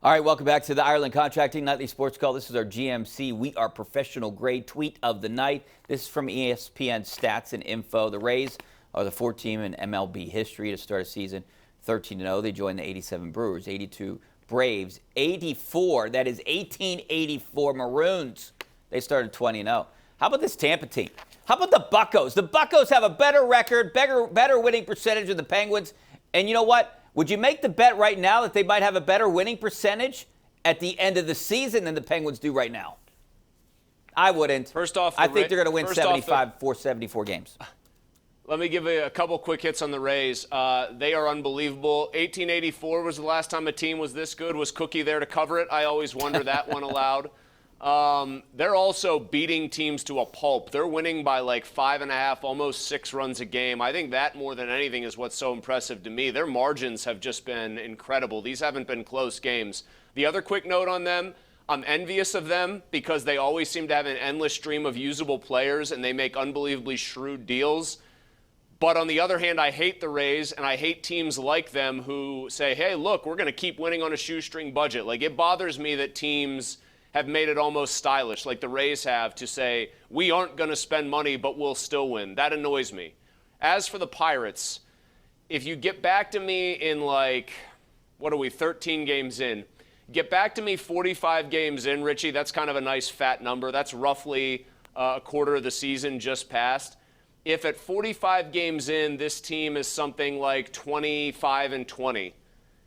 All right, welcome back to the Ireland Contracting Nightly Sports Call. This is our GMC. We are professional grade tweet of the night. This is from ESPN Stats and Info. The Rays are the fourth team in MLB history to start a season 13-0. They joined the 87 Brewers, 82 Braves, 84. That is 1884 Maroons. They started 20-0. How about this Tampa team? How about the Buccos? The Buccos have a better record, better winning percentage than the Penguins. And you know what? Would you make the bet right now that they might have a better winning percentage at the end of the season than the Penguins do right now? I wouldn't. First off, I think they're going to win 74 games. Let me give you a couple quick hits on the Rays. They are unbelievable. 1884 was the last time a team was this good. Was Cookie there to cover it? I always wonder that one aloud. They're also beating teams to a pulp. They're winning by like 5.5, almost 6 runs a game. I think that more than anything is what's so impressive to me. Their margins have just been incredible. These haven't been close games. The other quick note on them, I'm envious of them because they always seem to have an endless stream of usable players and they make unbelievably shrewd deals. But on the other hand, I hate the Rays and I hate teams like them who say, hey, look, we're going to keep winning on a shoestring budget. Like, it bothers me that teams have made it almost stylish, like the Rays have, to say, we aren't going to spend money, but we'll still win. That annoys me. As for the Pirates, if you get back to me in 13 games in, get back to me 45 games in, Richie, that's kind of a nice fat number. That's roughly a quarter of the season just passed. If at 45 games in, this team is something like 25-20,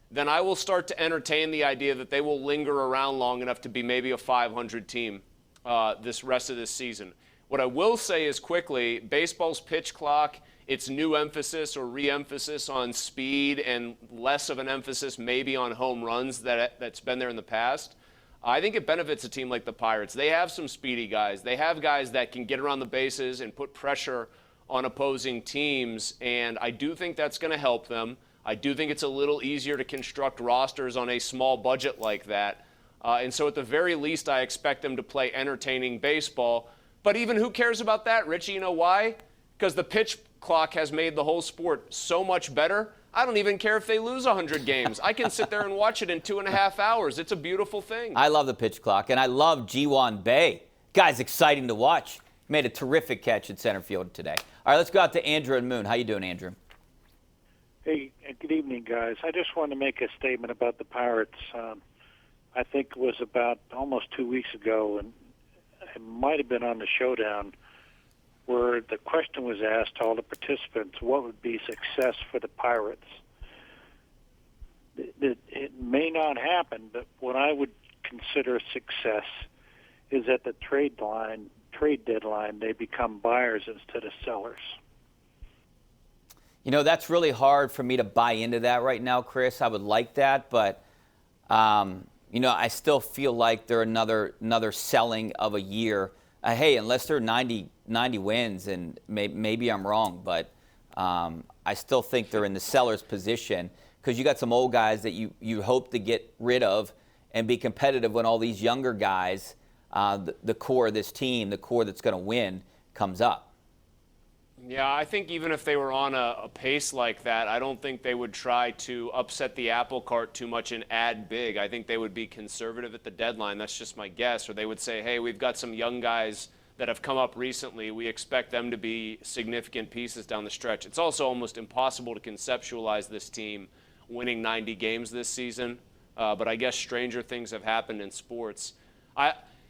then I will start to entertain the idea that they will linger around long enough to be maybe a 500 team this rest of this season. What I will say is quickly, baseball's pitch clock, its new emphasis or re-emphasis on speed and less of an emphasis maybe on home runs that's been there in the past, I think it benefits a team like the Pirates. They have some speedy guys. They have guys that can get around the bases and put pressure on opposing teams, and I do think that's going to help them. I do think it's a little easier to construct rosters on a small budget like that. And so at the very least, I expect them to play entertaining baseball. But even who cares about that, Richie? You know why? Because the pitch clock has made the whole sport so much better. I don't even care if they lose 100 games. I can sit there and watch it in 2.5 hours. It's a beautiful thing. I love the pitch clock, and I love Ji-Wan Bae. Guy's exciting to watch. Made a terrific catch at center field today. All right, let's go out to Andrew and Moon. How you doing, Andrew? Hey, good evening, guys. I just wanted to make a statement about the Pirates. I think it was about almost 2 weeks ago, and it might have been on the Showdown, where the question was asked to all the participants, what would be success for the Pirates? It may not happen, but what I would consider success is at the trade deadline, they become buyers instead of sellers. You know, that's really hard for me to buy into that right now, Chris. I would like that, but, I still feel like they're another selling of a year. Hey, unless they're 90 wins, and maybe I'm wrong, but I still think they're in the seller's position because you got some old guys that you hope to get rid of and be competitive when all these younger guys, the core of this team, the core that's going to win, comes up. Yeah, I think even if they were on a pace like that, I don't think they would try to upset the apple cart too much and add big. I think they would be conservative at the deadline. That's just my guess. Or they would say, hey, we've got some young guys that have come up recently. We expect them to be significant pieces down the stretch. It's also almost impossible to conceptualize this team winning 90 games this season. But I guess stranger things have happened in sports.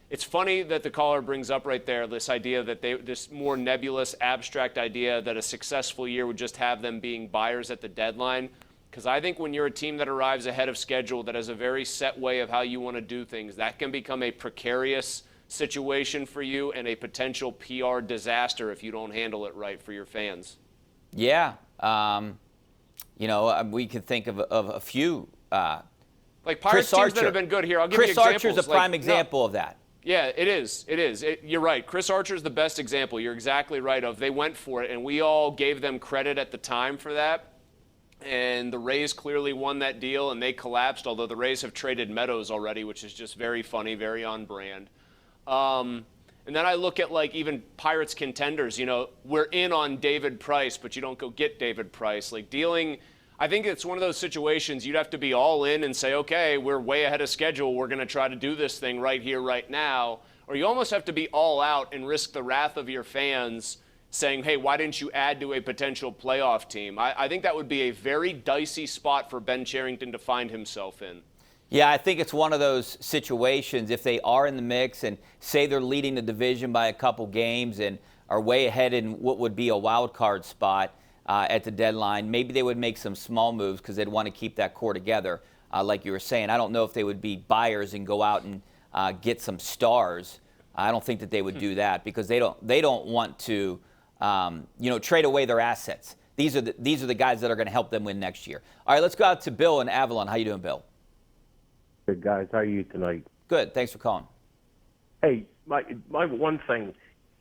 It's funny that the caller brings up right there this idea that this more nebulous, abstract idea that a successful year would just have them being buyers at the deadline. Because I think when you're a team that arrives ahead of schedule, that has a very set way of how you want to do things, that can become a precarious situation for you and a potential PR disaster if you don't handle it right for your fans. Yeah. We could think of a few. Like Pirates teams that have been good here. I'll give you Chris examples. Archer's a prime example of that. Yeah, it is. You're right. Chris Archer's the best example. You're exactly right. They went for it, and we all gave them credit at the time for that. And the Rays clearly won that deal, and they collapsed, although the Rays have traded Meadows already, which is just very funny, very on brand. And then I look at, even Pirates contenders. We're in on David Price, but you don't go get David Price. I think it's one of those situations you'd have to be all in and say, okay, we're way ahead of schedule. We're going to try to do this thing right here, right now. Or you almost have to be all out and risk the wrath of your fans saying, hey, why didn't you add to a potential playoff team? I think that would be a very dicey spot for Ben Cherington to find himself in. Yeah, I think it's one of those situations, if they are in the mix and say they're leading the division by a couple games and are way ahead in what would be a wild card spot at the deadline, maybe they would make some small moves because they'd want to keep that core together. Like you were saying, I don't know if they would be buyers and go out and get some stars. I don't think that they would do that because they don't want to trade away their assets. These are the guys that are going to help them win next year. All right, let's go out to Bill in Avalon. How you doing, Bill? Good, guys. How are you tonight? Good. Thanks for calling. Hey, my one thing,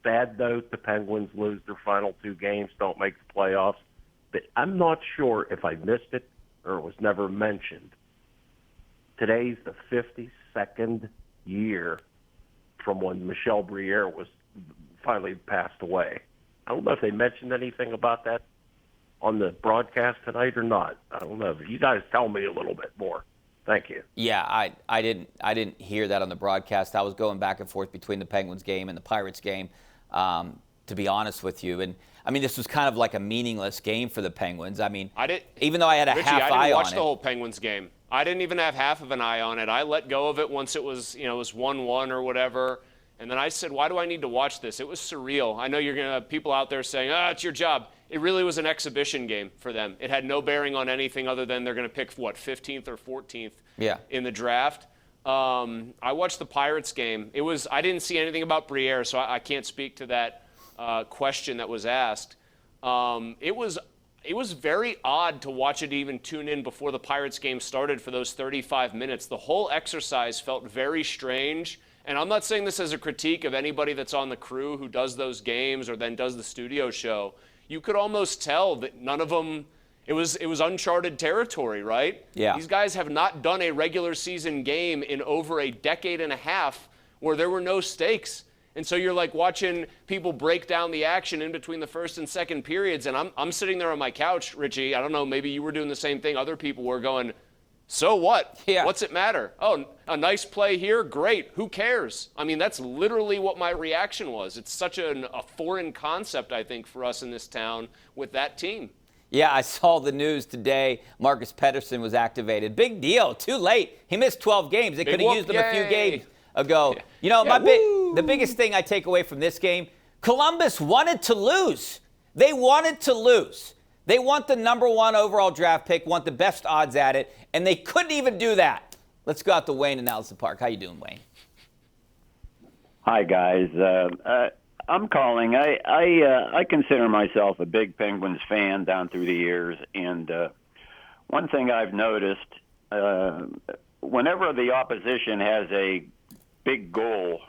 bad note, the Penguins lose their final 2 games, don't make the playoffs. But I'm not sure if I missed it or it was never mentioned. Today's the 52nd year from when Michel Briere was finally passed away. I don't know if they mentioned anything about that on the broadcast tonight or not. I don't know. You guys tell me a little bit more. Thank you. Yeah, I didn't hear that on the broadcast. I was going back and forth between the Penguins game and the Pirates game, to be honest with you. And I mean, this was kind of like a meaningless game for the Penguins. I mean, even though I had a Richie, half eye on it. I didn't watch the whole Penguins game. I didn't even have half of an eye on it. I let go of it once it was 1-1 or whatever. And then I said, why do I need to watch this? It was surreal. I know you're going to have people out there saying, it's your job. It really was an exhibition game for them. It had no bearing on anything other than they're going to pick, 15th or 14th in the draft. I watched the Pirates game. I didn't see anything about Briere, so I can't speak to that question that was asked. It was very odd to watch it even tune in before the Pirates game started for those 35 minutes. The whole exercise felt very strange. And I'm not saying this as a critique of anybody that's on the crew who does those games or then does the studio show. You could almost tell that none of them, it was uncharted territory, right? Yeah. These guys have not done a regular season game in over a decade and a half where there were no stakes. And so you're like watching people break down the action in between the first and second periods. And I'm sitting there on my couch, Richie. I don't know, maybe you were doing the same thing. Other people were going, so what? Yeah. What's it matter? Oh, a nice play here? Great. Who cares? I mean, that's literally what my reaction was. It's such a foreign concept, I think, for us in this town with that team. Yeah, I saw the news today. Marcus Pettersson was activated. Big deal. Too late. He missed 12 games. They could have used him a few games ago. Yeah. The biggest thing I take away from this game, Columbus wanted to lose. They wanted to lose. They want the number 1 overall draft pick, want the best odds at it, and they couldn't even do that. Let's go out to Wayne in Allison Park. How you doing, Wayne? Hi, guys. I'm calling. I consider myself a big Penguins fan down through the years, and one thing I've noticed, whenever the opposition has a big goal,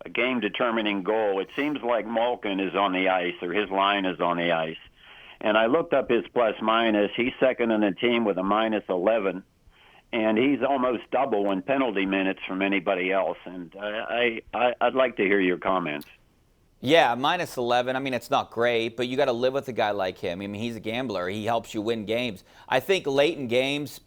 a game-determining goal, it seems like Malkin is on the ice or his line is on the ice. And I looked up his plus-minus. He's second in the team with a -11, and he's almost double in penalty minutes from anybody else. And I'd like to hear your comments. Yeah, -11. I mean, it's not great, but you got to live with a guy like him. I mean, he's a gambler. He helps you win games. I think late in games,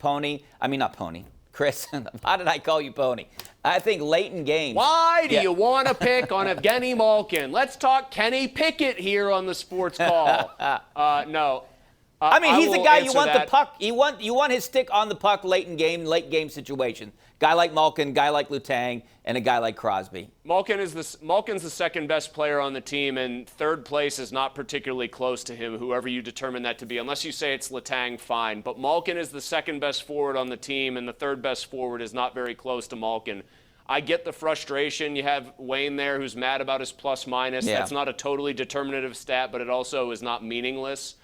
Chris, how did I call you Pony? I think late in games. Why do you want to pick on Evgeny Malkin? Let's talk Kenny Pickett here on the sports call. No. I mean, he's the guy you want that. the puck. You want his stick on the puck late game situation. Guy like Malkin, guy like Letang, and a guy like Crosby. Malkin's the second best player on the team, and third place is not particularly close to him, whoever you determine that to be. Unless you say it's Letang, fine. But Malkin is the second best forward on the team, and the third best forward is not very close to Malkin. I get the frustration. You have Wayne there who's mad about his plus-minus. Yeah. That's not a totally determinative stat, but it also is not meaningless.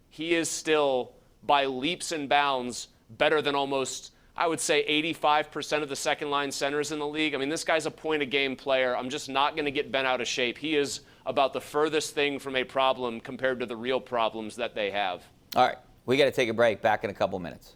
He is still, by leaps and bounds, better than almost, I would say, 85% of the second-line centers in the league. I mean, this guy's a point-a-game player. I'm just not going to get bent out of shape. He is about the furthest thing from a problem compared to the real problems that they have. All right, we got to take a break. Back in a couple minutes.